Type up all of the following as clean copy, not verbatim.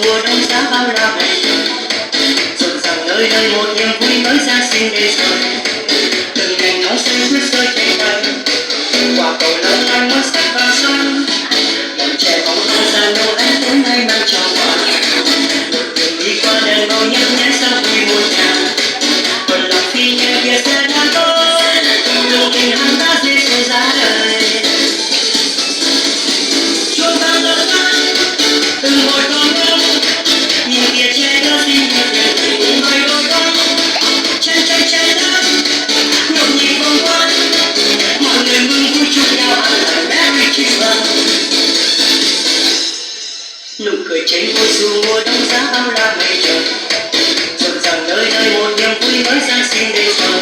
mùa đông giá bao la bề rộn ràng nơi đây một niềm vui mới Giáng sinh đến rồi. Từng ngày nắng xanh tuyết rơi trên tay, quả cầu lông lan màu sắc vàng son, bọn trẻ bóng tham gia Noel tối nay mang cho quà. Một đường đi qua đèn màu nhấp nháy sao vui muôn nhà, còn lòng phi nhẹ kia sẽ đã tối, đường tình hắn đã Giêsu ra đời. Chuông vang ngân vang từng hồi con ngông, nhìn tia che đó xinh đẹp đẹp cùng người đôi con chen chen chen lắm nhộn nhịp vòng quanh, mọi người mừng vui chúc nhau ăn lành Merry Christmas. Nụ cười trên môi dù mùa đông giá bao la mây trời rộn ràng nơi đây một niềm vui mới Giáng sinh đến rồi.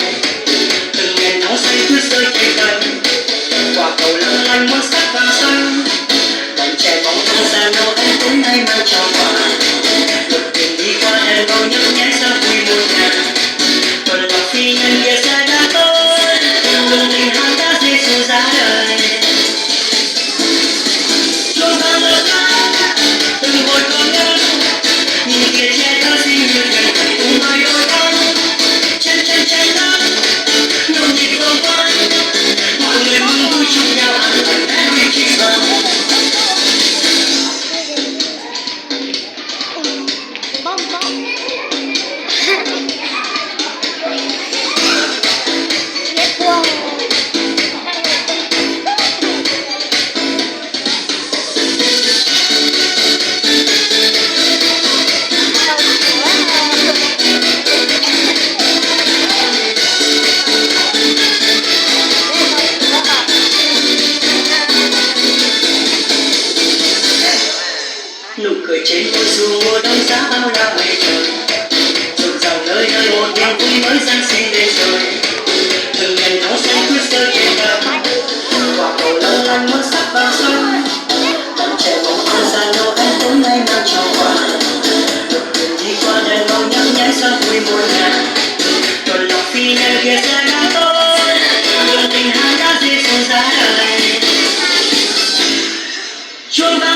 Từng ngày nắng xanh tuyết rơi trên tay, quả cầu lông lanh muôn sắc vàng xanh, bọn trẻ bóng tham gia Noel tối nay mang cho quà. Một đường đi qua đèn màu nhấp nháy sao vui muôn nhà, còn lòng phi nhân kia sẽ đã tối, đường tình hắn đã Giêsu ra đời. Chuông vang ngân vang từng hồi con ngông, nhìn tia che thơ xinh như thuyền cùng người đôi con chen chen chen lắm nhộn nhịp vòng quanh, mọi người mừng vui chúc nhau ăn lành Merry Christmas. Bom bom. Yes, wow. Nụ cười trên môi dù mùa đông giá bao la mây trời rộn ràng nơi đây một niềm vui mới Giáng sinh đến rồi. Từng ngày nắng xanh tuyết rơi trên tay, quả cầu lông lanh muôn sắc vàng son, bọn trẻ bóng tham gia Noel tối nay mang cho quà. Một đường đi qua đèn màu nhấp nháy sao vui muôn nhà, còn lòng phi nhân kia sẽ đã tối, đường tình hắn đã Giêsu ra đời. Chuông vang